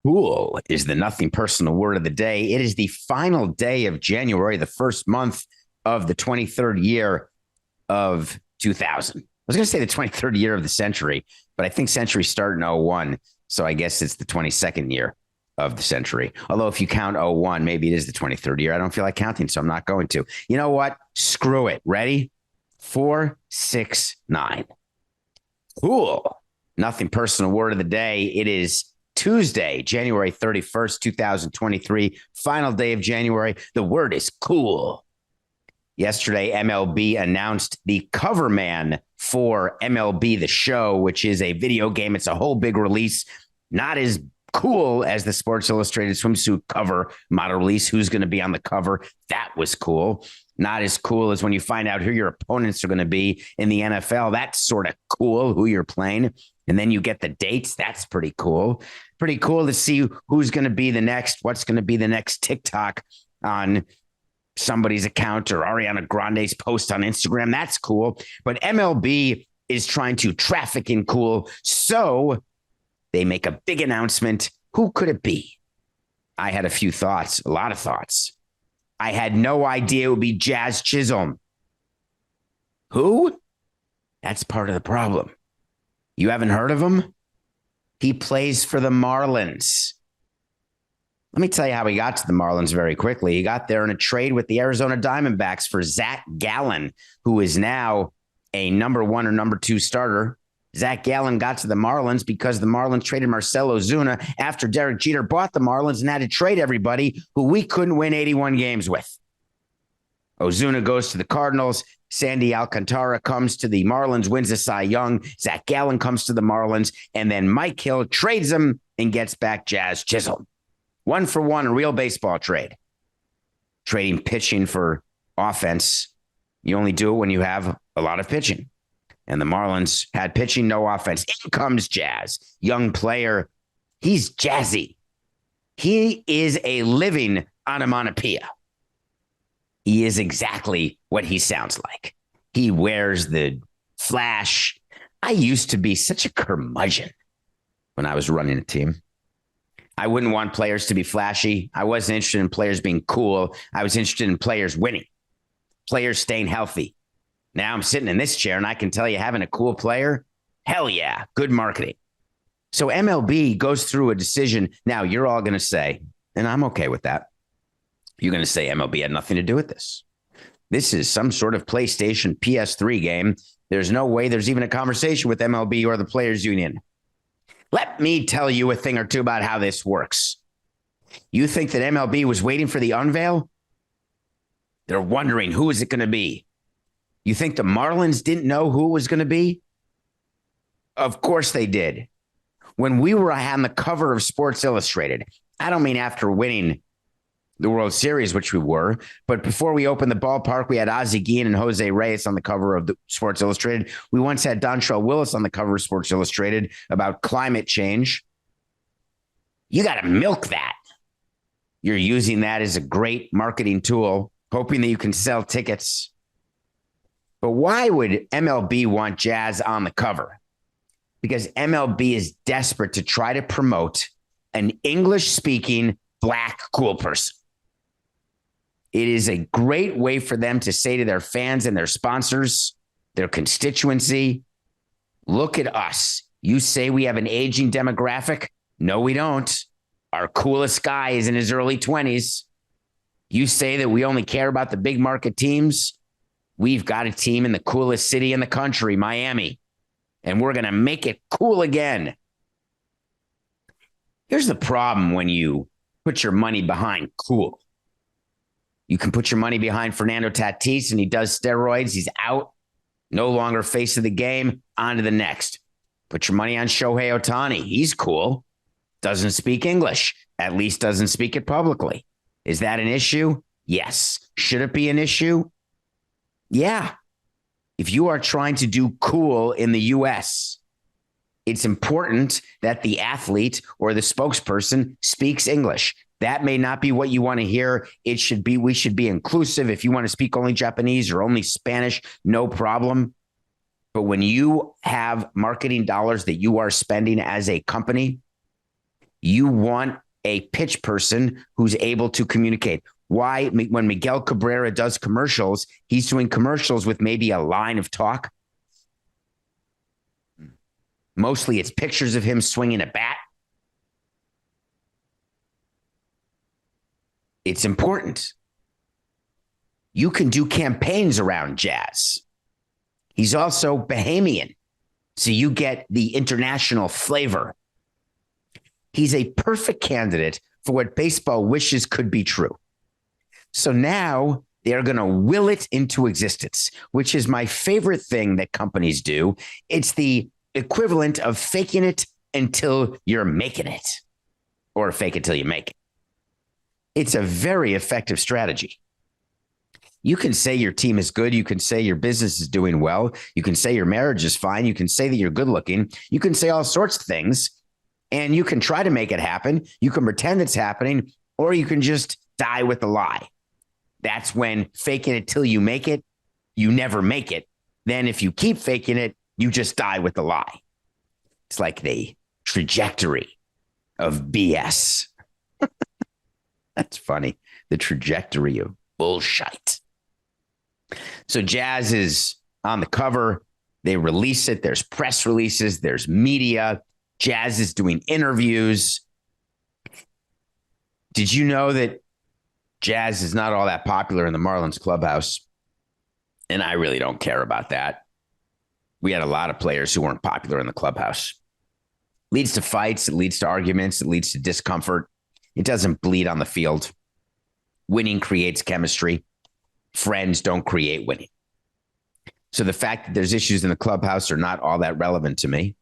Cool is the nothing personal word of the day. It is the final day of January, the first month of the 23rd year of 2000. I was going to say the 23rd year of the century, but I think century started in 01. So I guess it's the 22nd year of the century. Although if you count 01, maybe it is the 23rd year. I don't feel like counting, so I'm not going to. You know what? Screw it. Ready? 4, 6, 9. Cool. Nothing personal word of the day. It is Tuesday, January 31st, 2023, final day of January. The word is cool. Yesterday, MLB announced the cover man for MLB The Show, which is a video game. It's a whole big release, not as cool as the Sports Illustrated swimsuit cover model release. Who's going to be on the cover? That was cool. Not as cool as when you find out who your opponents are going to be in the NFL. That's sort of cool, who you're playing. And then you get the dates. That's pretty cool. Pretty cool to see who's going to be the next, what's going to be the next TikTok on somebody's account or Ariana Grande's post on Instagram. That's cool. But MLB is trying to traffic in cool. So they make a big announcement. Who could it be? I had a few thoughts, a lot of thoughts. I had no idea it would be Jazz Chisholm. Who? That's part of the problem. You haven't heard of him? He plays for the Marlins. Let me tell you how he got to the Marlins very quickly. He got there in a trade with the Arizona Diamondbacks for Zach Gallen, who is now a number 1 or number 2 starter. Zach Gallen got to the Marlins because the Marlins traded Marcell Ozuna after Derek Jeter bought the Marlins and had to trade everybody who we couldn't win 81 games with. Ozuna goes to the Cardinals. Sandy Alcantara comes to the Marlins, wins a Cy Young. Zach Gallen comes to the Marlins, and then Mike Hill trades him and gets back Jazz Chisholm. 1-for-1, a real baseball trade. Trading pitching for offense. You only do it when you have a lot of pitching. And the Marlins had pitching, no offense. In comes Jazz, young player. He's jazzy. He is a living onomatopoeia. He is exactly what he sounds like. He wears the flash. I used to be such a curmudgeon when I was running a team. I wouldn't want players to be flashy. I wasn't interested in players being cool. I was interested in players winning, players staying healthy. Now I'm sitting in this chair and I can tell you having a cool player, hell yeah, good marketing. So MLB goes through a decision. Now you're all going to say, and I'm okay with that. You're going to say MLB had nothing to do with this. This is some sort of PlayStation PS3 game. There's no way there's even a conversation with MLB or the Players Union. Let me tell you a thing or two about how this works. You think that MLB was waiting for the unveil? They're wondering, who is it going to be? You think the Marlins didn't know who it was going to be? Of course they did. When we were on the cover of Sports Illustrated, I don't mean after winning the World Series, which we were, but before we opened the ballpark, we had Ozzie Guillen and Jose Reyes on the cover of the Sports Illustrated. We once had Dontrelle Willis on the cover of Sports Illustrated about climate change. You got to milk that. You're using that as a great marketing tool, hoping that you can sell tickets. But why would MLB want Jazz on the cover? Because MLB is desperate to try to promote an English-speaking black cool person. It is a great way for them to say to their fans and their sponsors, their constituency, look at us. You say we have an aging demographic? No, we don't. Our coolest guy is in his early 20s. You say that we only care about the big market teams? We've got a team in the coolest city in the country, Miami, and we're going to make it cool again. Here's the problem when you put your money behind cool. You can put your money behind Fernando Tatis and he does steroids. He's out. No longer face of the game. On to the next. Put your money on Shohei Ohtani. He's cool. Doesn't speak English. At least doesn't speak it publicly. Is that an issue? Yes. Should it be an issue? Yeah. If you are trying to do cool in the U.S., it's important that the athlete or the spokesperson speaks English. That may not be what you want to hear. It should be, we should be inclusive. If you want to speak only Japanese or only Spanish, no problem. But when you have marketing dollars that you are spending as a company, You want a pitch person who's able to communicate. Why, when Miguel Cabrera does commercials, he's doing commercials with maybe a line of talk. Mostly it's pictures of him swinging a bat. It's important. You can do campaigns around Jazz. He's also Bahamian, so you get the international flavor. He's a perfect candidate for what baseball wishes could be true. So now they're going to will it into existence, which is my favorite thing that companies do. It's the equivalent of faking it until you're making it, or fake it till you make it. It's a very effective strategy. You can say your team is good. You can say your business is doing well. You can say your marriage is fine. You can say that you're good looking. You can say all sorts of things, and you can try to make it happen. You can pretend it's happening, or you can just die with a lie. That's when faking it till you make it, you never make it. Then if you keep faking it, you just die with the lie. It's like the trajectory of BS. That's funny. The trajectory of bullshit. So Jazz is on the cover. They release it. There's press releases. There's media. Jazz is doing interviews. Did you know that Jazz is not all that popular in the Marlins clubhouse? And I really don't care about that. We had a lot of players who weren't popular in the clubhouse. Leads to fights. It leads to arguments. It leads to discomfort. It doesn't bleed on the field. Winning creates chemistry. Friends don't create winning. So the fact that there's issues in the clubhouse are not all that relevant to me.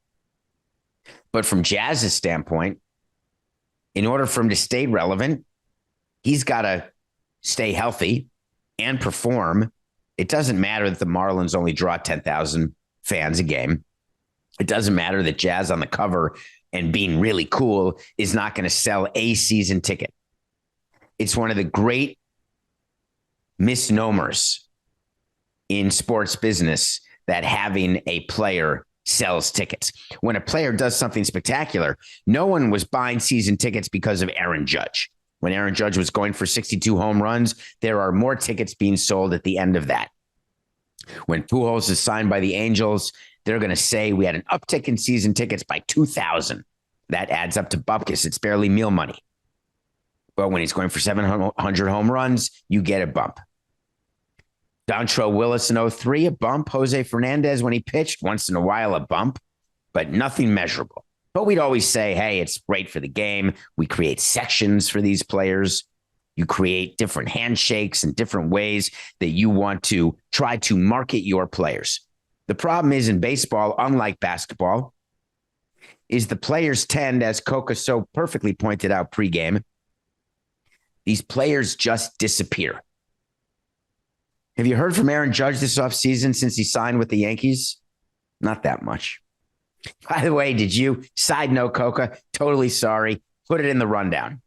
But from Jazz's standpoint, in order for him to stay relevant, he's got to stay healthy and perform. It doesn't matter that the Marlins only draw 10,000 fans a game. It doesn't matter that Jazz on the cover and being really cool is not going to sell a season ticket. It's one of the great misnomers in sports business that having a player sells tickets. When a player does something spectacular, no one was buying season tickets because of Aaron Judge. When Aaron Judge was going for 62 home runs, there are more tickets being sold at the end of that. When Pujols is signed by the Angels, they're going to say we had an uptick in season tickets by 2,000. That adds up to bupkis. It's barely meal money. But when he's going for 700 home runs, you get a bump. Dontrelle Willis in 2003, a bump. Jose Fernandez, when he pitched, once in a while, a bump, but nothing measurable. But we'd always say, hey, it's great for the game. We create sections for these players. You create different handshakes and different ways that you want to try to market your players. The problem is in baseball, unlike basketball, is the players tend, as Coca so perfectly pointed out pregame, these players just disappear. Have you heard from Aaron Judge this offseason since he signed with the Yankees? Not that much. By the way, side note, Coca, totally sorry, put it in the rundown.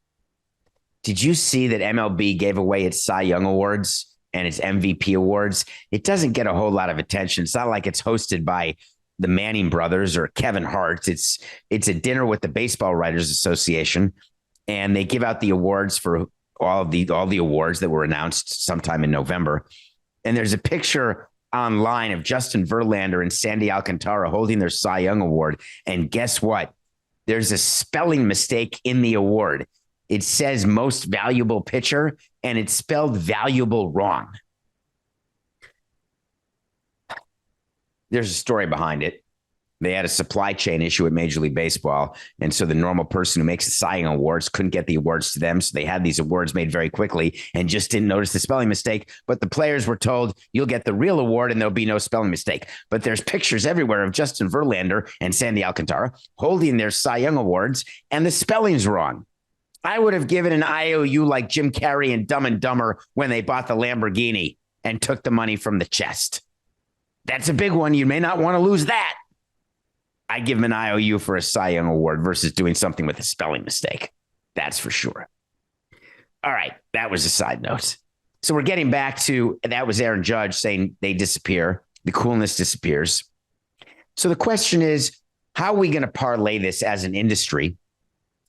Did you see that MLB gave away its Cy Young Awards and its MVP awards? It doesn't get a whole lot of attention. It's not like it's hosted by the Manning brothers or Kevin Hart. It's a dinner with the Baseball Writers Association, and they give out the awards for all the awards that were announced sometime in November. And there's a picture online of Justin Verlander and Sandy Alcantara holding their Cy Young Award. And guess what? There's a spelling mistake in the award. It says most valuable pitcher, and it's spelled valuable wrong. There's a story behind it. They had a supply chain issue at Major League Baseball. And so the normal person who makes the Cy Young Awards couldn't get the awards to them. So they had these awards made very quickly and just didn't notice the spelling mistake. But the players were told, you'll get the real award and there'll be no spelling mistake. But there's pictures everywhere of Justin Verlander and Sandy Alcantara holding their Cy Young Awards, and the spelling's wrong. I would have given an IOU like Jim Carrey and Dumb and Dumber when they bought the Lamborghini and took the money from the chest. That's a big one. You may not want to lose that. I give him an IOU for a Cy Young Award versus doing something with a spelling mistake. That's for sure. All right. That was a side note. So we're getting back to, that was Aaron Judge saying they disappear. The coolness disappears. So the question is, how are we going to parlay this as an industry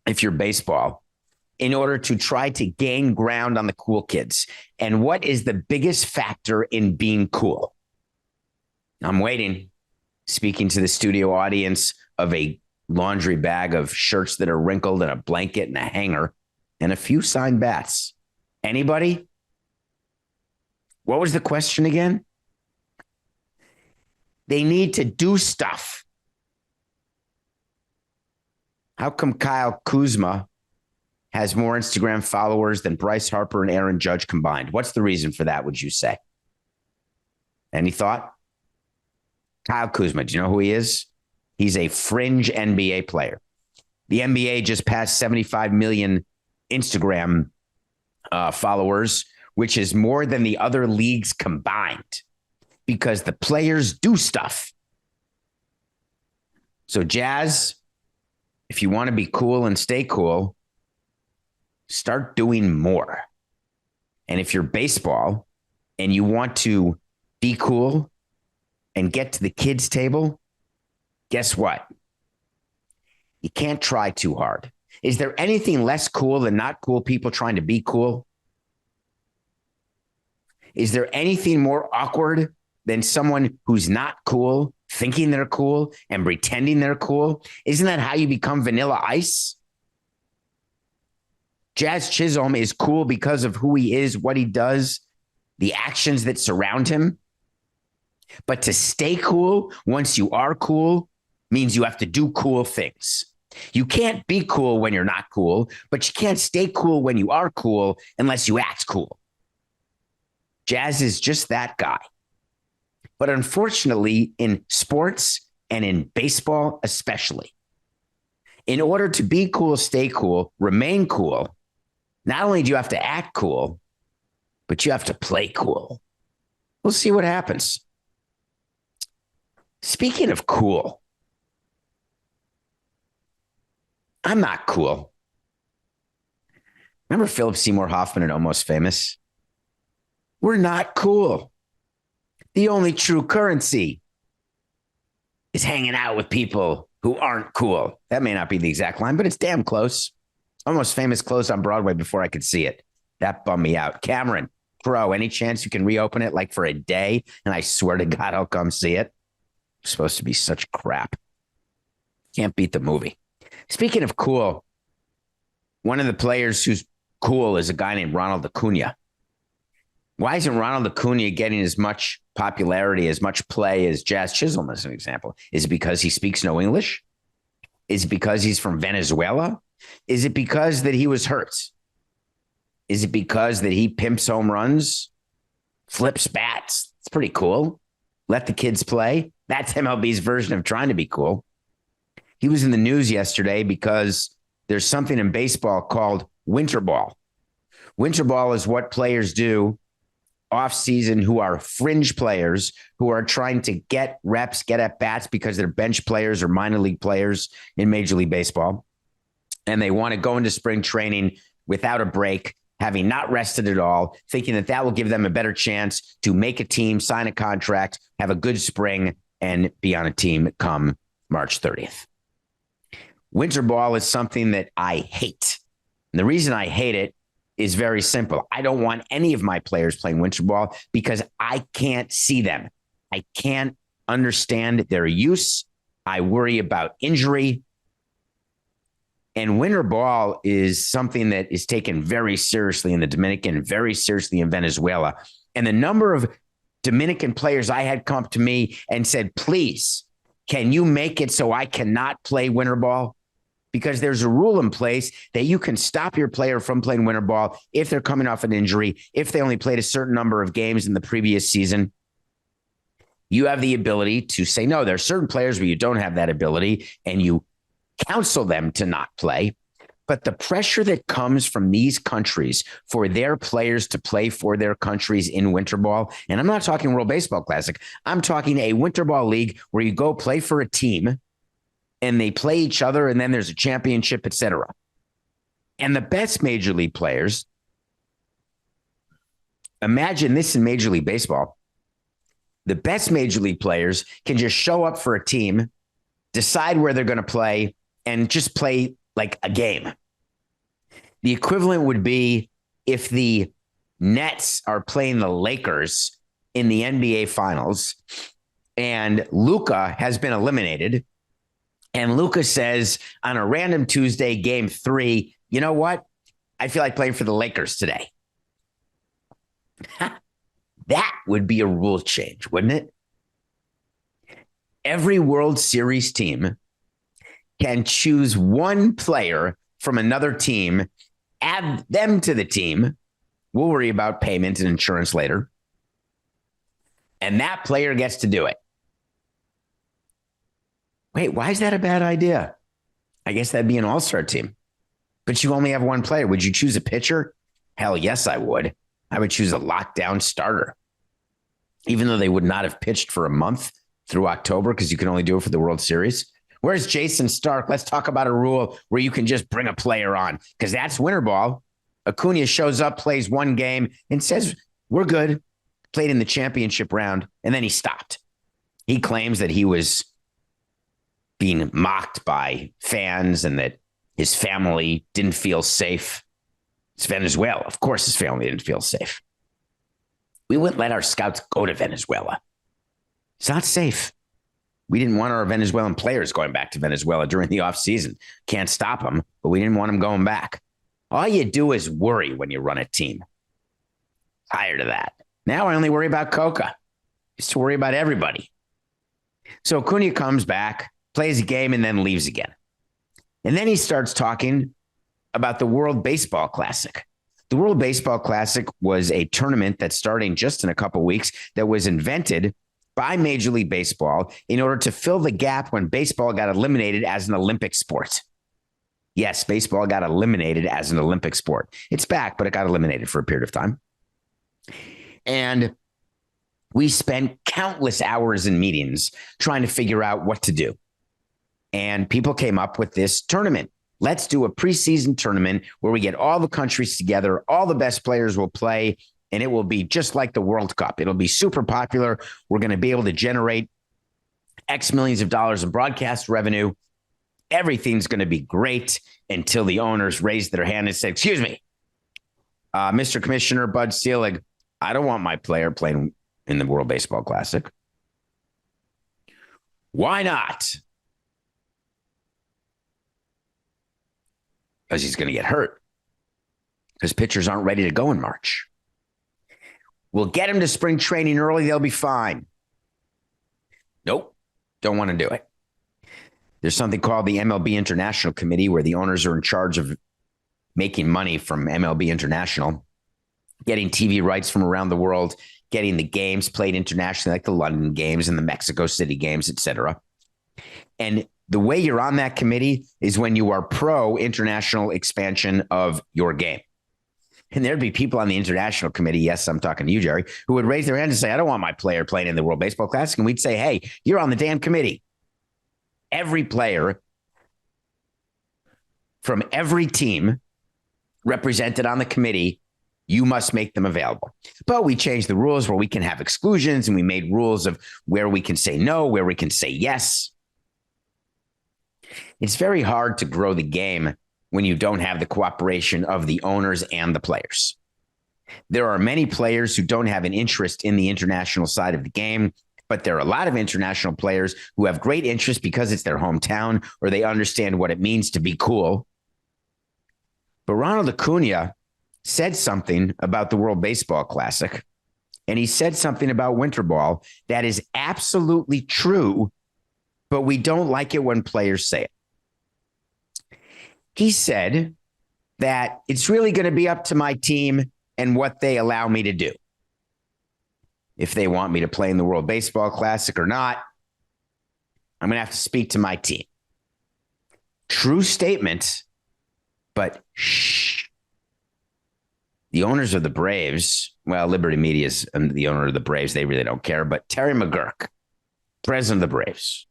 if you're baseball, in order to try to gain ground on the cool kids? And what is the biggest factor in being cool? I'm waiting, speaking to the studio audience of a laundry bag of shirts that are wrinkled and a blanket and a hanger and a few signed bats. Anybody? What was the question again? They need to do stuff. How come Kyle Kuzma has more Instagram followers than Bryce Harper and Aaron Judge combined? What's the reason for that, would you say? Any thought? Kyle Kuzma, do you know who he is? He's a fringe NBA player. The NBA just passed 75 million Instagram followers, which is more than the other leagues combined because the players do stuff. So Jazz, if you want to be cool and stay cool, start doing more. And if you're baseball and you want to be cool and get to the kids' table, guess what? You can't try too hard. Is there anything less cool than not cool people trying to be cool? Is there anything more awkward than someone who's not cool thinking they're cool and pretending they're cool? Isn't that how you become Vanilla Ice? Jazz Chisholm is cool because of who he is, what he does, the actions that surround him. But to stay cool, once you are cool, means you have to do cool things. You can't be cool when you're not cool, but you can't stay cool when you are cool unless you act cool. Jazz is just that guy. But unfortunately, in sports and in baseball especially, in order to be cool, stay cool, remain cool, not only do you have to act cool, but you have to play cool. We'll see what happens. Speaking of cool, I'm not cool. Remember Philip Seymour Hoffman and Almost Famous? We're not cool. The only true currency is hanging out with people who aren't cool. That may not be the exact line, but it's damn close. Almost Famous closed on Broadway before I could see it. That bummed me out. Cameron Crowe, any chance you can reopen it like for a day? And I swear to God, I'll come see it. It's supposed to be such crap. Can't beat the movie. Speaking of cool, one of the players who's cool is a guy named Ronald Acuna. Why isn't Ronald Acuna getting as much popularity, as much play as Jazz Chisholm, as an example? Is it because he speaks no English? Is it because he's from Venezuela? Is it because that he was hurt? Is it because that he pimps home runs, flips bats? It's pretty cool. Let the kids play. That's MLB's version of trying to be cool. He was in the news yesterday because there's something in baseball called winter ball. Winter ball is what players do off season who are fringe players who are trying to get reps, get at bats because they're bench players or minor league players in Major League Baseball. And they want to go into spring training without a break, having not rested at all, thinking that that will give them a better chance to make a team, sign a contract, have a good spring, and be on a team come March 30th. Winter ball is something that I hate. And the reason I hate it is very simple. I don't want any of my players playing winter ball because I can't see them. I can't understand their use. I worry about injury. And winter ball is something that is taken very seriously in the Dominican, very seriously in Venezuela. And the number of Dominican players I had come up to me and said, please, can you make it so I cannot play winter ball? Because there's a rule in place that you can stop your player from playing winter ball if they're coming off an injury, if they only played a certain number of games in the previous season. You have the ability to say, no, there are certain players where you don't have that ability and you counsel them to not play. But the pressure that comes from these countries for their players to play for their countries in winter ball, and I'm not talking World Baseball Classic, I'm talking a winter ball league where you go play for a team and they play each other and then there's a championship, etc. And the best major league players, imagine this in Major League Baseball, the best major league players can just show up for a team, decide where they're going to play, and just play like a game. The equivalent would be if the Nets are playing the Lakers in the NBA Finals and Luka has been eliminated. And Luka says on a random Tuesday, game 3, you know what? I feel like playing for the Lakers today. That would be a rule change, wouldn't it? Every World Series team can choose one player from another team, add them to the team. We'll worry about payment and insurance later. And that player gets to do it. Wait, why is that a bad idea? I guess that'd be an all-star team. But you only have one player. Would you choose a pitcher? Hell yes, I would. I would choose a lockdown starter. Even though they would not have pitched for a month through October because you can only do it for the World Series. Where's Jason Stark? Let's talk about a rule where you can just bring a player on because that's winter ball. Acuna shows up, plays one game, and says, we're good. Played in the championship round, and then he stopped. He claims that he was being mocked by fans and that his family didn't feel safe. It's Venezuela. Of course his family didn't feel safe. We wouldn't let our scouts go to Venezuela. It's not safe. We didn't want our Venezuelan players going back to Venezuela during the offseason. Can't stop them, but we didn't want them going back. All you do is worry when you run a team. Tired of that. Now I only worry about Coca. Just to worry about everybody. So Acuna comes back, plays a game, and then leaves again. And then he starts talking about the World Baseball Classic. The World Baseball Classic was a tournament that's starting just in a couple weeks that was invented by Major League Baseball in order to fill the gap when baseball got eliminated as an Olympic sport. Yes, baseball got eliminated as an Olympic sport. It's back, but it got eliminated for a period of time. And we spent countless hours in meetings trying to figure out what to do. And people came up with this tournament. Let's do a preseason tournament where we get all the countries together. All the best players will play, and it will be just like the World Cup. It'll be super popular. We're going to be able to generate X millions of dollars in broadcast revenue. Everything's going to be great until the owners raise their hand and say, excuse me, Mr. Commissioner Bud Selig, I don't want my player playing in the World Baseball Classic. Why not? Because he's going to get hurt. Because pitchers aren't ready to go in March. We'll get him to spring training early. They'll be fine. Nope. Don't want to do it. There's something called the MLB International Committee where the owners are in charge of making money from MLB International, getting TV rights from around the world, getting the games played internationally, like the London games and the Mexico City games, etc. And the way you're on that committee is when you are pro international expansion of your game. And there'd be people on the international committee, yes, I'm talking to you, Jerry, who would raise their hand and say, I don't want my player playing in the World Baseball Classic. And we'd say, hey, you're on the damn committee. Every player from every team represented on the committee, you must make them available. But we changed the rules where we can have exclusions, and we made rules of where we can say no, where we can say yes. It's very hard to grow the game when you don't have the cooperation of the owners and the players. There are many players who don't have an interest in the international side of the game, but there are a lot of international players who have great interest because it's their hometown or they understand what it means to be cool. But Ronald Acuna said something about the World Baseball Classic, and he said something about winter ball that is absolutely true, but we don't like it when players say it. He said that it's really going to be up to my team and what they allow me to do. If they want me to play in the World Baseball Classic or not, I'm going to have to speak to my team. True statement, but shh. The owners of the Braves, well, Liberty Media is the owner of the Braves. They really don't care. But Terry McGurk, president of the Braves,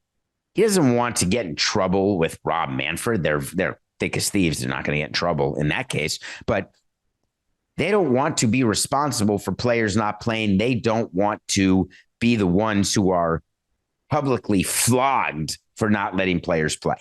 he doesn't want to get in trouble with Rob Manfred. They're thick as thieves. They're not going to get in trouble in that case. But they don't want to be responsible for players not playing. They don't want to be the ones who are publicly flogged for not letting players play.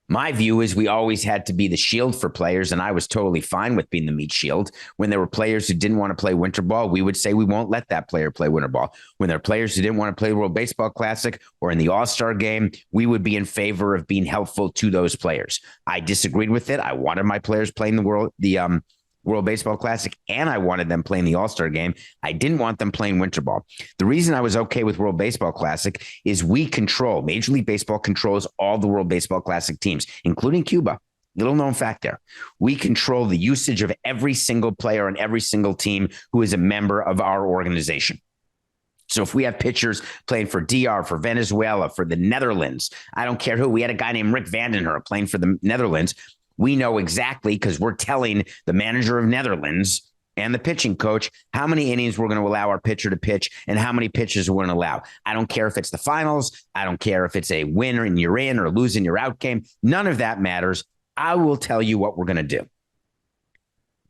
My view is we always had to be the shield for players, and I was totally fine with being the meat shield. When there were players who didn't want to play winter ball, we would say we won't let that player play winter ball. When there are players who didn't want to play the World Baseball Classic or in the All-Star game, we would be in favor of being helpful to those players. I disagreed with it. I wanted my players playing the World Baseball Classic, and I wanted them playing the All-Star game. I didn't want them playing winter ball. The reason I was okay with World Baseball Classic is Major League Baseball controls all the World Baseball Classic teams, including Cuba. Little known fact there. We control the usage of every single player on every single team who is a member of our organization. So if we have pitchers playing for DR, for Venezuela, for the Netherlands, I don't care who. We had a guy named Rick Vandenher playing for the Netherlands. We know exactly, because we're telling the manager of Netherlands and the pitching coach how many innings we're going to allow our pitcher to pitch and how many pitches we're going to allow. I don't care if it's the finals. I don't care if it's a win and you're in or losing your out game. None of that matters. I will tell you what we're going to do.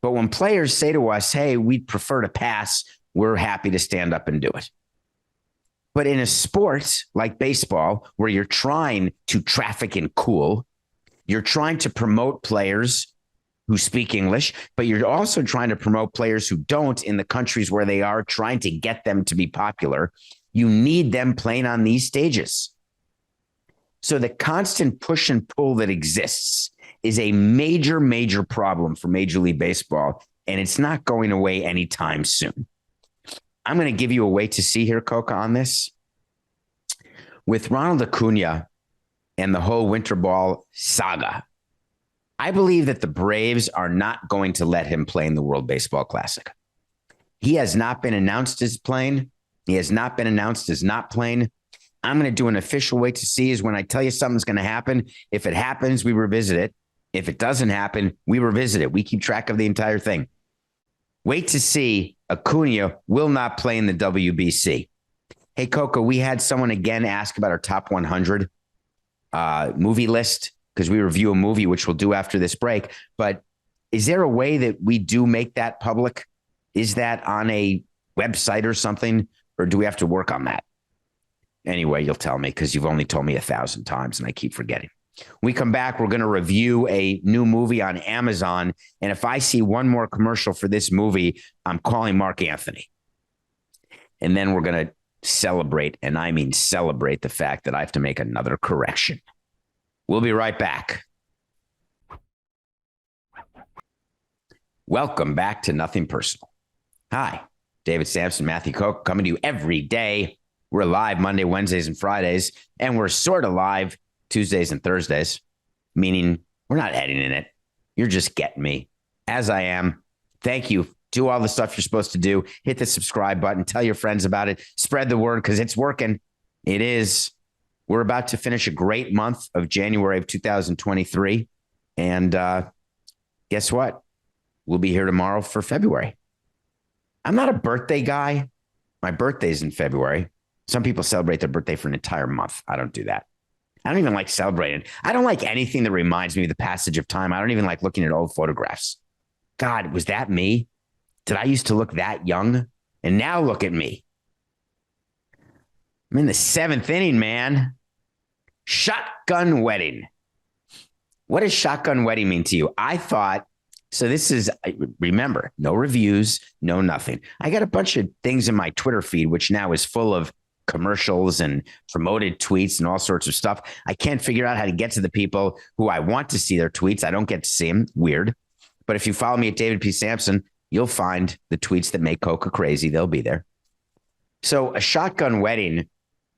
But when players say to us, hey, we'd prefer to pass, we're happy to stand up and do it. But in a sport like baseball, where you're trying to traffic in cool, you're trying to promote players who speak English, but you're also trying to promote players who don't in the countries where they are, trying to get them to be popular. You need them playing on these stages. So the constant push and pull that exists is a major, major problem for Major League Baseball, and it's not going away anytime soon. I'm going to give you a wait to see here, Coca, on this. With Ronald Acuna and the whole winter ball saga, I believe that the Braves are not going to let him play in the World Baseball Classic. He has not been announced as playing. He has not been announced as not playing. I'm going to do an official wait to see is when I tell you something's going to happen. If it happens, we revisit it. If it doesn't happen, we revisit it. We keep track of the entire thing. Wait to see. Acuna will not play in the WBC. Hey, Coco, we had someone again ask about our top 100 movie list, because we review a movie, which we'll do after this break. But is there a way that we do make that public? Is that on a website or something? Or do we have to work on that? Anyway, you'll tell me, because you've only told me 1,000 times and I keep forgetting. When we come back, we're going to review a new movie on Amazon. And if I see one more commercial for this movie, I'm calling Mark Anthony. And then we're going to celebrate, and I mean celebrate, the fact that I have to make another correction. We'll be right back. Welcome back to Nothing Personal. Hi, David Samson, Matthew Koch, coming to you every day. We're live Monday, Wednesdays, and Fridays, and we're sort of live Tuesdays and Thursdays, meaning we're not editing it. You're just getting me as I am. Thank you. Do all the stuff you're supposed to do. Hit the subscribe button. Tell your friends about it. Spread the word, because it's working. It is. We're about to finish a great month of January of 2023. And guess what? We'll be here tomorrow for February. I'm not a birthday guy. My birthday's in February. Some people celebrate their birthday for an entire month. I don't do that. I don't even like celebrating. I don't like anything that reminds me of the passage of time. I don't even like looking at old photographs. God, was that me? Did I used to look that young? And now look at me. I'm in the 7th inning, man. Shotgun wedding. What does shotgun wedding mean to you? I thought, so this is, remember, no reviews, no nothing. I got a bunch of things in my Twitter feed, which now is full of commercials and promoted tweets and all sorts of stuff. I can't figure out how to get to the people who I want to see their tweets. I don't get to see them. Weird. But if you follow me at David P. Samson, you'll find the tweets that make Coca crazy. They'll be there. So a shotgun wedding,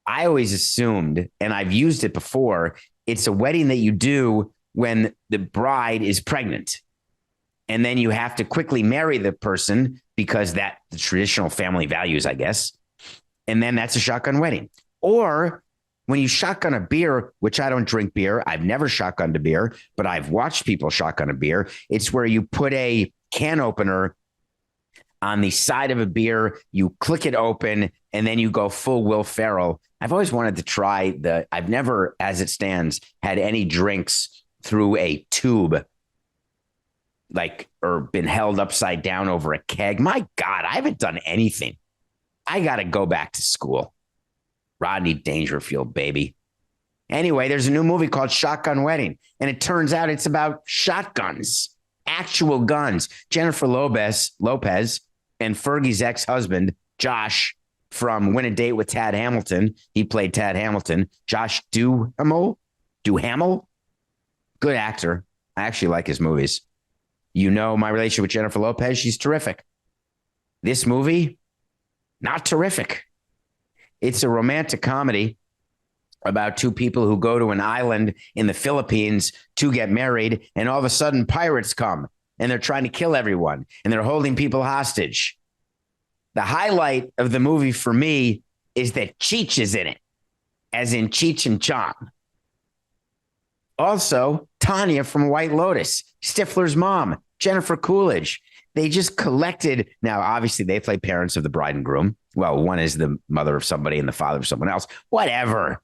I always assumed, and I've used it before, it's a wedding that you do when the bride is pregnant. And then you have to quickly marry the person because that the traditional family values, I guess. And then that's a shotgun wedding. Or when you shotgun a beer, which I don't drink beer. I've never shotgunned a beer, but I've watched people shotgun a beer. It's where you put a can opener on the side of a beer, you click it open, and then you go full Will Ferrell. I've always wanted to try I've never, as it stands, had any drinks through a tube, or been held upside down over a keg. My God, I haven't done anything. I got to go back to school. Rodney Dangerfield, baby. Anyway, there's a new movie called Shotgun Wedding, and it turns out it's about shotguns, actual guns. Jennifer Lopez and Fergie's ex-husband, Josh, from Win a Date with Tad Hamilton. He played Tad Hamilton. Josh Duhamel? Good actor. I actually like his movies. You know my relationship with Jennifer Lopez. She's terrific. This movie, not terrific. It's a romantic comedy about two people who go to an island in the Philippines to get married, and all of a sudden pirates come, and they're trying to kill everyone, and they're holding people hostage. The highlight of the movie for me is that Cheech is in it, as in Cheech and Chong. Also, Tanya from White Lotus, Stifler's mom, Jennifer Coolidge. They just collected. Now, obviously, they play parents of the bride and groom. Well, one is the mother of somebody and the father of someone else. Whatever.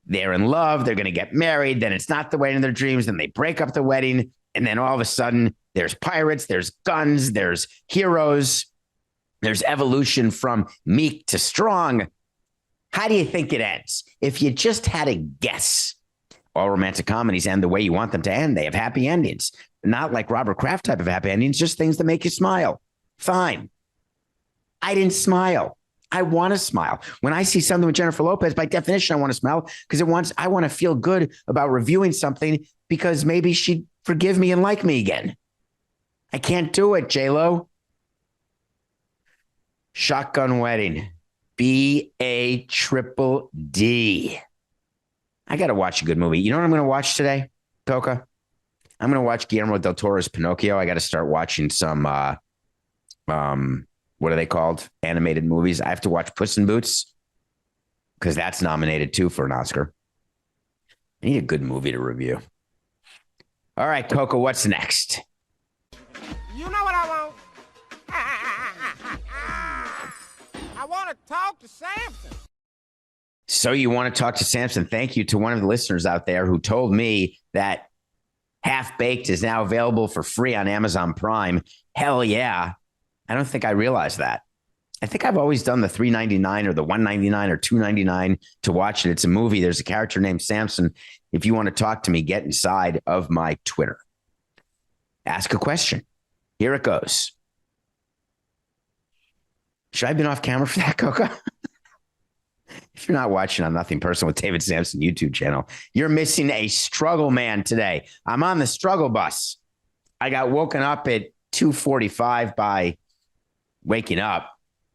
They're in love. They're going to get married. Then it's not the wedding of their dreams. Then they break up the wedding. And then all of a sudden, there's pirates, there's guns, there's heroes. There's evolution from meek to strong. How do you think it ends? If you just had a guess, all romantic comedies end the way you want them to end. They have happy endings. Not like Robert Kraft type of happy endings, just things that make you smile. Fine. I didn't smile. I want to smile. When I see something with Jennifer Lopez, by definition, I want to smile because I want to feel good about reviewing something because maybe she'd forgive me and like me again. I can't do it, J-Lo. Shotgun Wedding. BADDD. I got to watch a good movie. You know what I'm going to watch today, Coca? I'm going to watch Guillermo del Toro's Pinocchio. I got to start watching some, what are they called? Animated movies. I have to watch Puss in Boots because that's nominated too for an Oscar. I need a good movie to review. All right, Coca, what's next? You know what I want? I want to talk to Samson. So you want to talk to Samson. Thank you to one of the listeners out there who told me that Half Baked is now available for free on Amazon Prime. Hell yeah. I don't think I realized that. I think I've always done the $3.99 or the $1.99 or $2.99 to watch it. It's a movie. There's a character named Samson. If you want to talk to me, get inside of my Twitter. Ask a question. Here it goes. Should I have been off camera for that, Coca? If you're not watching on Nothing Personal with David Samson YouTube channel, you're missing a struggle man today. I'm on the struggle bus. I got woken up at 2:45 by waking up.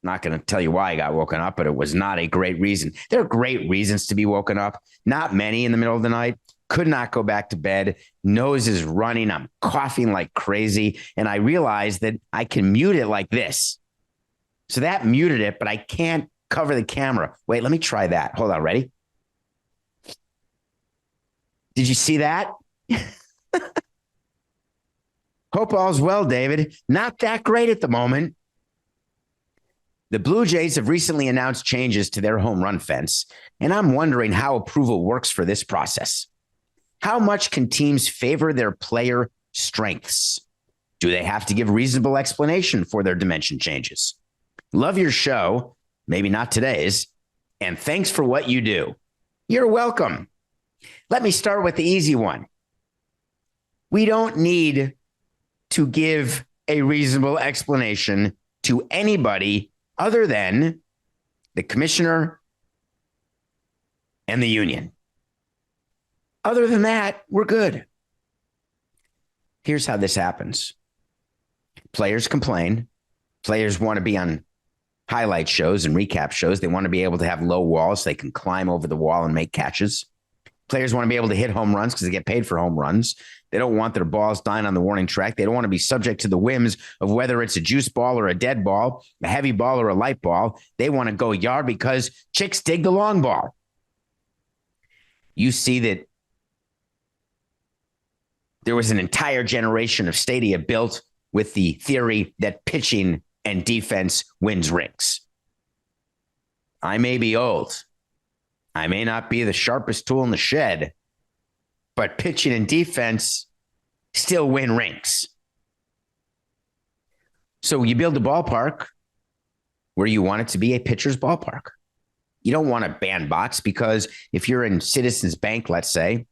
I'm not going to tell you why I got woken up, but it was not a great reason. There are great reasons to be woken up. Not many in the middle of the night. Could not go back to bed. Nose is running. I'm coughing like crazy. And I realized that I can mute it like this. So that muted it, but I can't cover the camera. Wait, let me try that. Hold on. Ready? Did you see that? Hope all's well, David. Not that great at the moment. The Blue Jays have recently announced changes to their home run fence, and I'm wondering how approval works for this process. How much can teams favor their player strengths? Do they have to give reasonable explanation for their dimension changes? Love your show. Maybe not today's. And thanks for what you do. You're welcome. Let me start with the easy one. We don't need to give a reasonable explanation to anybody other than the commissioner and the union. Other than that, we're good. Here's how this happens. Players complain. Players want to be on highlight shows and recap shows. They want to be able to have low walls so they can climb over the wall and make catches. Players want to be able to hit home runs because they get paid for home runs. They don't want their balls dying on the warning track. They don't want to be subject to the whims of whether it's a juice ball or a dead ball, a heavy ball or a light ball. They want to go yard because chicks dig the long ball. You see that there was an entire generation of stadia built with the theory that pitching and defense wins rings. I may be old. I may not be the sharpest tool in the shed, but pitching and defense still win rings. So you build a ballpark where you want it to be a pitcher's ballpark. You don't want a bandbox because if you're in Citizens Bank, let's say,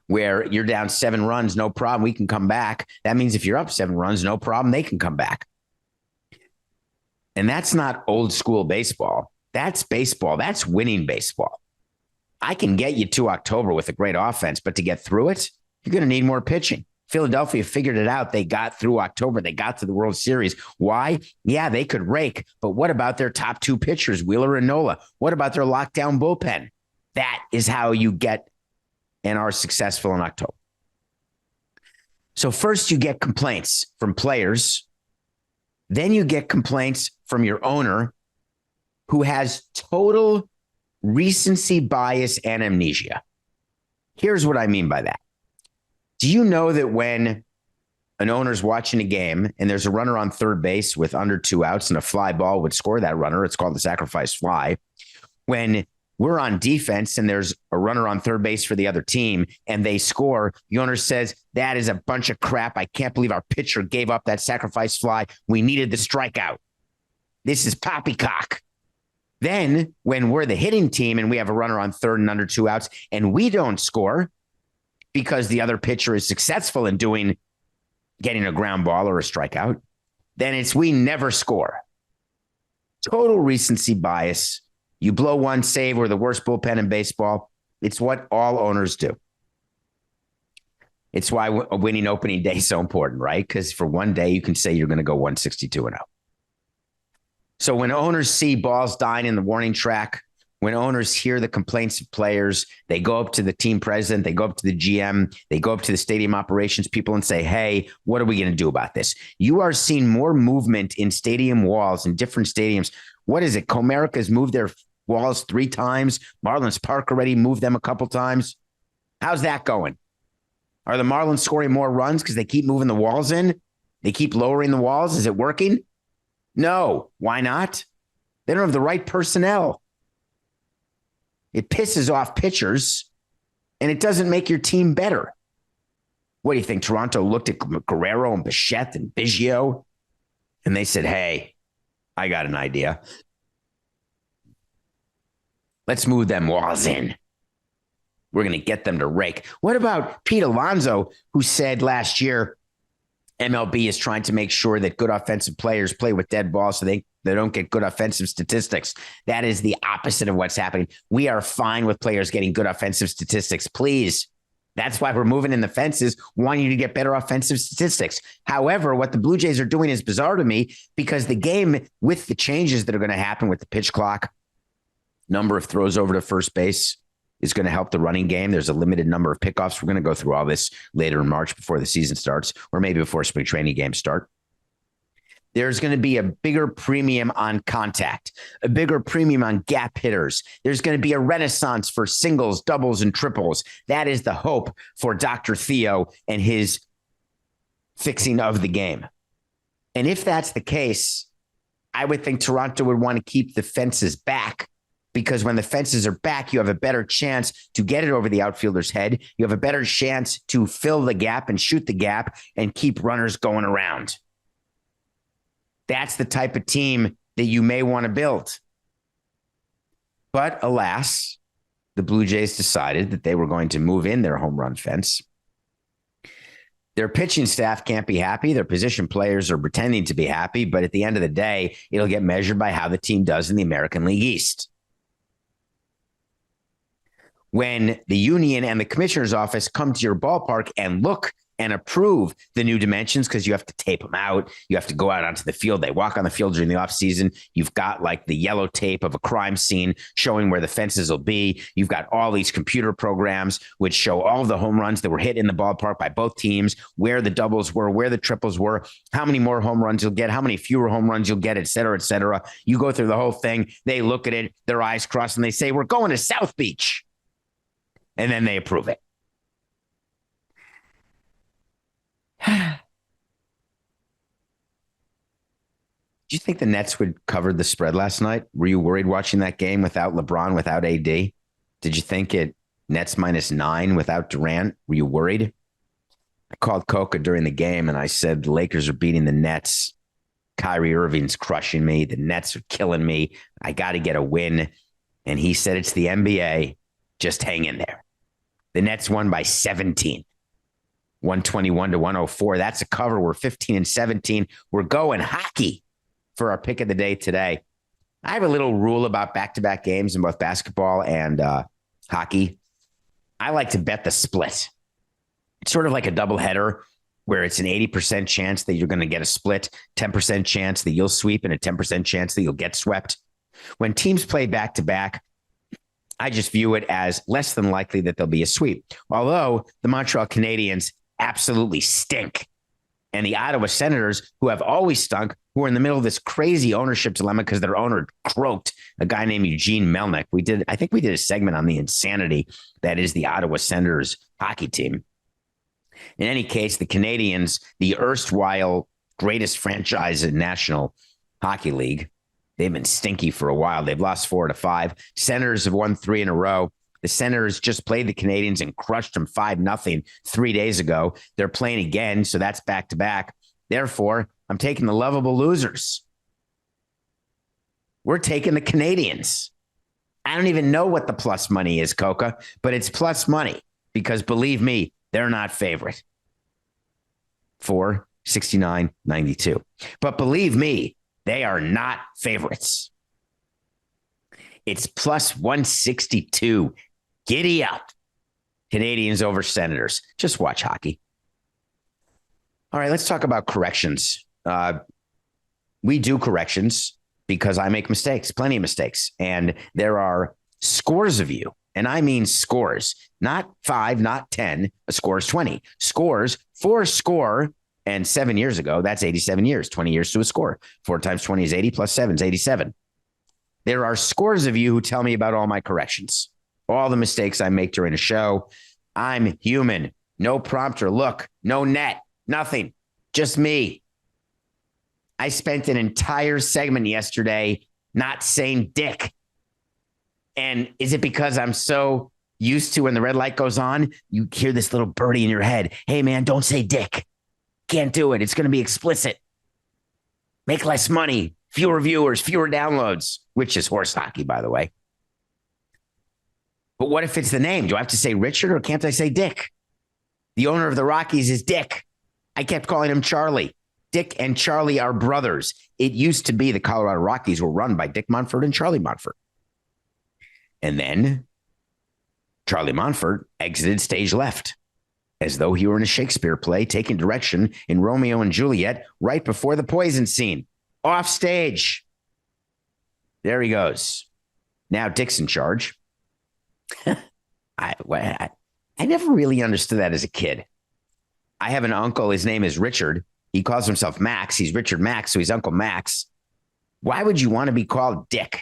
where you're down 7 runs, no problem, we can come back. That means if you're up 7 runs, no problem, they can come back. And that's not old school baseball. That's baseball. That's winning baseball. I can get you to October with a great offense, but to get through it, you're going to need more pitching. Philadelphia figured it out. They got through October. They got to the World Series. Why? Yeah, they could rake, but what about their top 2 pitchers, Wheeler and Nola? What about their lockdown bullpen? That is how you get and are successful in October. So first you get complaints from players. Then you get complaints from your owner who has total recency bias and amnesia. Here's what I mean by that. Do you know that when an owner's watching a game and there's a runner on third base with under 2 outs and a fly ball would score that runner, it's called the sacrifice fly. When we're on defense and there's a runner on third base for the other team and they score, the owner says, that is a bunch of crap. I can't believe our pitcher gave up that sacrifice fly. We needed the strikeout. This is poppycock. Then when we're the hitting team and we have a runner on third and under 2 outs and we don't score because the other pitcher is successful in getting a ground ball or a strikeout, then it's we never score. Total recency bias. You blow one save, we're the worst bullpen in baseball. It's what all owners do. It's why a winning opening day is so important, right? Because for one day, you can say you're going to go 162-0. So when owners see balls dying in the warning track, when owners hear the complaints of players, they go up to the team president, they go up to the GM, they go up to the stadium operations people and say, hey, what are we going to do about this? You are seeing more movement in stadium walls in different stadiums. What is it? Comerica's moved their walls 3 times. Marlins Park already moved them a couple times. How's that going? Are the Marlins scoring more runs because they keep moving the walls in? They keep lowering the walls? Is it working? No. Why not? They don't have the right personnel. It pisses off pitchers, and it doesn't make your team better. What do you think? Toronto looked at Guerrero and Bichette and Biggio, and they said, hey, I got an idea. Let's move them walls in. We're going to get them to rake. What about Pete Alonso, who said last year MLB is trying to make sure that good offensive players play with dead balls so they don't get good offensive statistics? That is the opposite of what's happening. We are fine with players getting good offensive statistics. Please. That's why we're moving in the fences, wanting you to get better offensive statistics. However, what the Blue Jays are doing is bizarre to me because the game, with the changes that are going to happen with the pitch clock, number of throws over to first base is going to help the running game. There's a limited number of pickoffs. We're going to go through all this later in March before the season starts, or maybe before spring training games start. There's going to be a bigger premium on contact, a bigger premium on gap hitters. There's going to be a renaissance for singles, doubles, and triples. That is the hope for Dr. Theo and his fixing of the game. And if that's the case, I would think Toronto would want to keep the fences back, because when the fences are back, you have a better chance to get it over the outfielder's head. You have a better chance to fill the gap and shoot the gap and keep runners going around. That's the type of team that you may want to build. But alas, the Blue Jays decided that they were going to move in their home run fence. Their pitching staff can't be happy. Their position players are pretending to be happy. But at the end of the day, it'll get measured by how the team does in the American League East. When the union and the commissioner's office come to your ballpark and look and approve the new dimensions, because you have to tape them out. You have to go out onto the field. They walk on the field during the offseason. You've got like the yellow tape of a crime scene showing where the fences will be. You've got all these computer programs which show all the home runs that were hit in the ballpark by both teams, where the doubles were, where the triples were, how many more home runs you'll get, how many fewer home runs you'll get, et cetera, et cetera. You go through the whole thing. They look at it, their eyes cross, and they say, we're going to South Beach. And then they approve it. Do you think the Nets would cover the spread last night? Were you worried watching that game without LeBron, without AD? Did you think it Nets -9 without Durant? Were you worried? I called Coca during the game and I said the Lakers are beating the Nets Kyrie Irving's crushing me. The Nets are killing me. I got to get a win. And he said, it's the NBA. Just hang in there. The Nets won by 17, 121-104. That's a cover. We're 15-17. We're going hockey for our pick of the day today. I have a little rule about back-to-back games in both basketball and hockey. I like to bet the split. It's sort of like a doubleheader where it's an 80% chance that you're going to get a split, 10% chance that you'll sweep, and a 10% chance that you'll get swept. When teams play back-to-back, I just view it as less than likely that there'll be a sweep. Although the Montreal Canadiens absolutely stink. And the Ottawa Senators, who have always stunk, who are in the middle of this crazy ownership dilemma because their owner croaked a guy named Eugene Melnyk. I think we did a segment on the insanity that is the Ottawa Senators hockey team. In any case, the Canadiens, the erstwhile greatest franchise in National Hockey League, they've been stinky for a while. They've lost 4 to 5. Senators have won 3 in a row. The Senators just played the Canadiens and crushed them 5-0 3 days ago. They're playing again, so that's back-to-back. Therefore, I'm taking the lovable losers. We're taking the Canadiens. I don't even know what the plus money is, Coca, but it's plus money because, believe me, they're not favorite. 469.92. But believe me, they are not favorites. It's plus 162. Giddy up. Canadiens over Senators. Just watch hockey. All right, let's talk about corrections. We do corrections because I make mistakes, plenty of mistakes. And there are scores of you. And I mean scores, not 5, not 10. A score is 20. Scores, 4 score. And 7 years ago, that's 87 years, 20 years to a score. 4 times 20 is 80 plus 7 is 87. There are scores of you who tell me about all my corrections, all the mistakes I make during a show. I'm human. No prompter. Look, no net, nothing. Just me. I spent an entire segment yesterday not saying dick. And is it because I'm so used to when the red light goes on, you hear this little birdie in your head? Hey, man, don't say dick. Can't do it. It's going to be explicit. Make less money, fewer viewers, fewer downloads, which is horse hockey, by the way. But what if it's the name? Do I have to say Richard or can't I say Dick? The owner of the Rockies is Dick. I kept calling him Charlie. Dick and Charlie are brothers. It used to be the Colorado Rockies were run by Dick Monfort and Charlie Monfort. And then Charlie Monfort exited stage left as though he were in a Shakespeare play taking direction in Romeo and Juliet right before the poison scene. Off stage. There he goes. Now Dick's in charge. I never really understood that as a kid. I have an uncle. His name is Richard. He calls himself Max. He's Richard Max, so he's Uncle Max. Why would you want to be called Dick?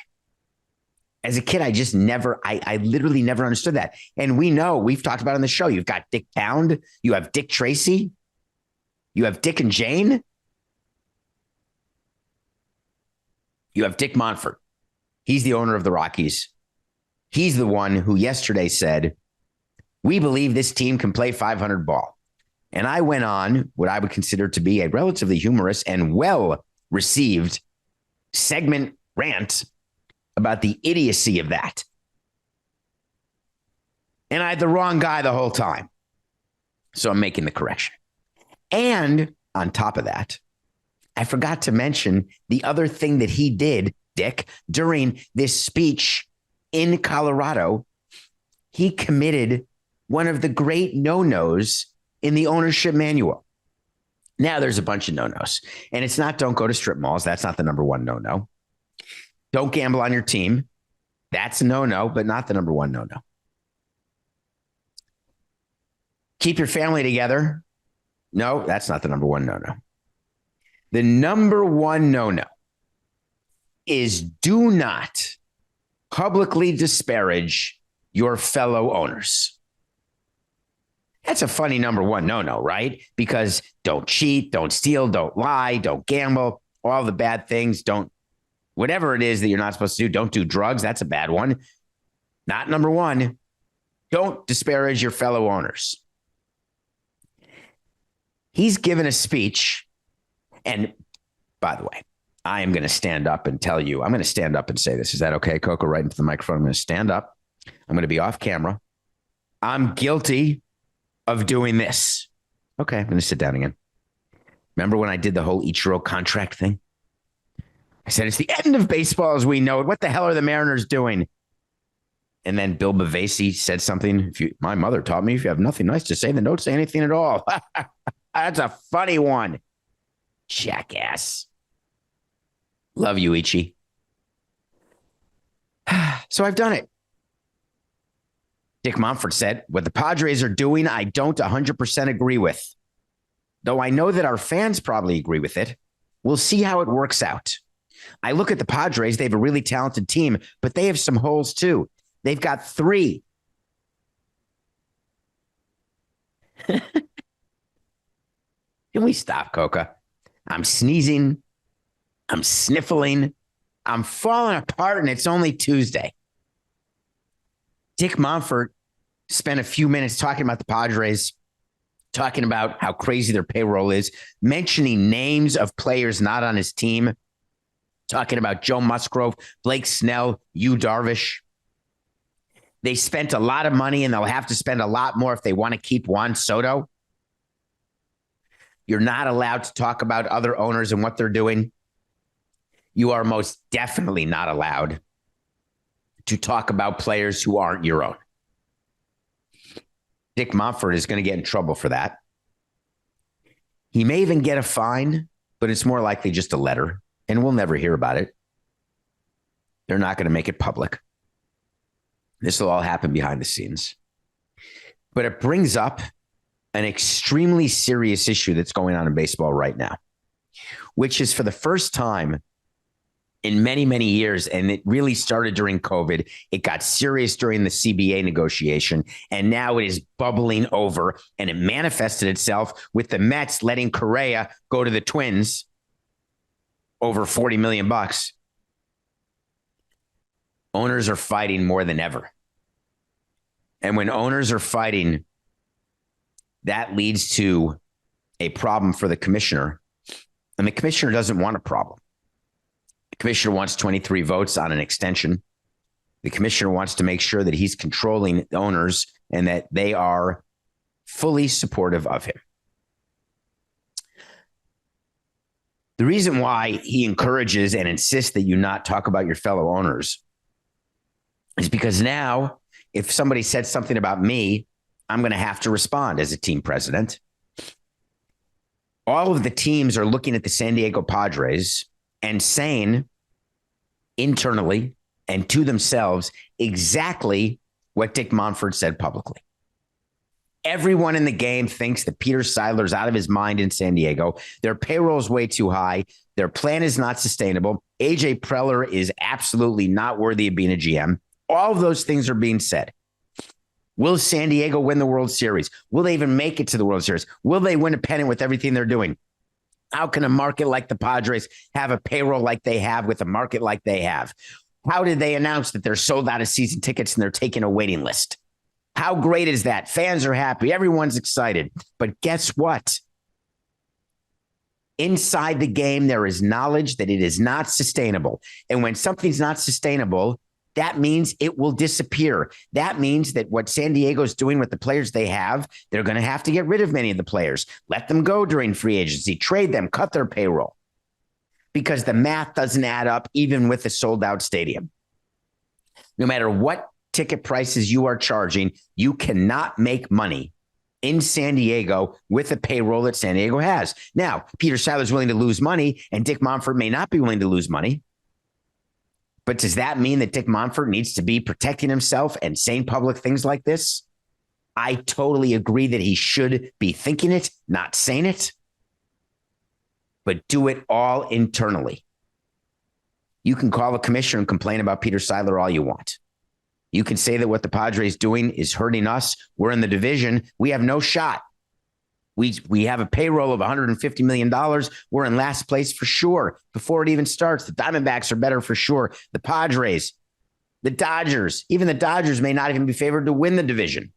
As a kid, I literally never understood that. And we've talked about it on the show. You've got Dick Pound. You have Dick Tracy. You have Dick and Jane. You have Dick Monfort. He's the owner of the Rockies. He's the one who yesterday said, we believe this team can play 500 ball. And I went on what I would consider to be a relatively humorous and well-received segment rant about the idiocy of that. And I had the wrong guy the whole time. So I'm making the correction. And on top of that, I forgot to mention the other thing that he did, Dick, during this speech in Colorado. He committed one of the great no-nos in the ownership manual. Now there's a bunch of no-nos. And it's not don't go to strip malls. That's not the number one no-no. Don't gamble on your team. That's a no-no, but not the number one no-no. Keep your family together. No, that's not the number one no-no. The number one no-no is do not publicly disparage your fellow owners. That's a funny number one no-no, right? Because don't cheat, don't steal, don't lie, don't gamble, all the bad things, don't whatever it is that you're not supposed to do, don't do drugs. That's a bad one. Not number one. Don't disparage your fellow owners. He's given a speech. And by the way, I am going to stand up and tell you, I'm going to stand up and say this. Is that okay, Coco? Right into the microphone. I'm going to stand up. I'm going to be off camera. I'm guilty of doing this. Okay, I'm going to sit down again. Remember when I did the whole Ichiro contract thing? I said, it's the end of baseball as we know it. What the hell are the Mariners doing? And then Bill Bavasi said something. My mother taught me, if you have nothing nice to say, then don't say anything at all. That's a funny one. Jackass. Love you, Ichi. So I've done it. Dick Monfort said, what the Padres are doing, I don't 100% agree with. Though I know that our fans probably agree with it. We'll see how it works out. I look at the Padres. They have a really talented team, but they have some holes too. They've got 3. Can we stop, Coca? I'm sneezing. I'm sniffling. I'm falling apart, and it's only Tuesday. Dick Monfort spent a few minutes talking about the Padres, talking about how crazy their payroll is, mentioning names of players not on his team, talking about Joe Musgrove, Blake Snell, Yu Darvish. They spent a lot of money, and they'll have to spend a lot more if they want to keep Juan Soto. You're not allowed to talk about other owners and what they're doing. You are most definitely not allowed to talk about players who aren't your own. Dick Monfort is going to get in trouble for that. He may even get a fine, but it's more likely just a letter, and we'll never hear about it. They're not going to make it public. This will all happen behind the scenes. But it brings up an extremely serious issue that's going on in baseball right now, which is for the first time in many, many years, and it really started during COVID. It got serious during the CBA negotiation, and now it is bubbling over, and it manifested itself with the Mets letting Correa go to the Twins over $40 million. Owners are fighting more than ever. And when owners are fighting, that leads to a problem for the commissioner. And the commissioner doesn't want a problem. The commissioner wants 23 votes on an extension. The commissioner wants to make sure that he's controlling the owners and that they are fully supportive of him. The reason why he encourages and insists that you not talk about your fellow owners is because now, if somebody said something about me, I'm going to have to respond as a team president. All of the teams are looking at the San Diego Padres and saying internally and to themselves exactly what Dick Monfort said publicly. Everyone in the game thinks that Peter Seidler's out of his mind in San Diego. Their payroll is way too high. Their plan is not sustainable. AJ Preller is absolutely not worthy of being a GM. All of those things are being said. Will San Diego win the World Series? Will they even make it to the World Series? Will they win a pennant with everything they're doing? How can a market like the Padres have a payroll like they have with a market like they have? How did they announce that they're sold out of season tickets and they're taking a waiting list? How great is that? Fans are happy. Everyone's excited. But guess what? Inside the game, there is knowledge that it is not sustainable. And when something's not sustainable, that means it will disappear. That means that what San Diego's doing with the players they have, they're going to have to get rid of many of the players. Let them go during free agency, trade them, cut their payroll. Because the math doesn't add up even with a sold-out stadium. No matter what ticket prices you are charging, you cannot make money in San Diego with the payroll that San Diego has. Now, Peter Seidler's willing to lose money, and Dick Monfort may not be willing to lose money. But does that mean that Dick Monfort needs to be protecting himself and saying public things like this? I totally agree that he should be thinking it, not saying it, but do it all internally. You can call the commissioner and complain about Peter Seidler all you want. You can say that what the Padres doing is hurting us. We're in the division. We have no shot. We have a payroll of $150 million. We're in last place for sure. Before it even starts, the Diamondbacks are better for sure. The Padres, the Dodgers, even the Dodgers may not even be favored to win the division.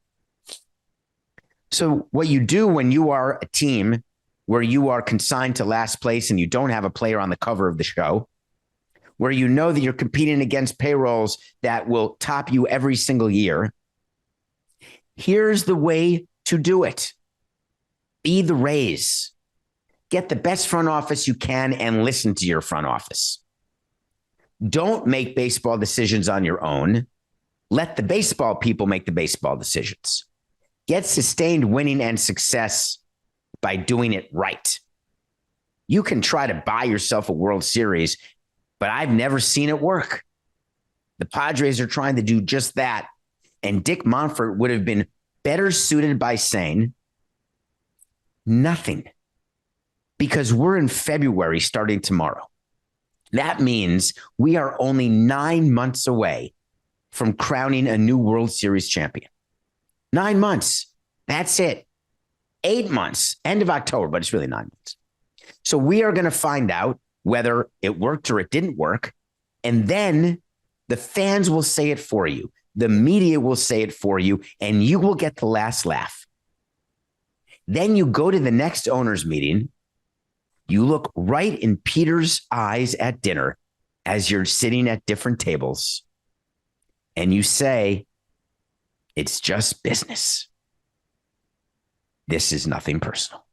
So what you do when you are a team where you are consigned to last place and you don't have a player on the cover of the show, where you know that you're competing against payrolls that will top you every single year, here's the way to do it. Be the Rays. Get the best front office you can and listen to your front office. Don't make baseball decisions on your own. Let the baseball people make the baseball decisions. Get sustained winning and success by doing it right. You can try to buy yourself a World Series, but I've never seen it work. The Padres are trying to do just that, and Dick Monfort would have been better suited by saying nothing, because we're in February starting tomorrow. That means we are only 9 months away from crowning a new World Series champion. 9 months. That's it. 8 months, end of October, but it's really 9 months. So we are going to find out whether it worked or it didn't work. And then the fans will say it for you. The media will say it for you, and you will get the last laugh. Then you go to the next owners meeting. You look right in Peter's eyes at dinner as you're sitting at different tables, and you say, it's just business. This is nothing personal.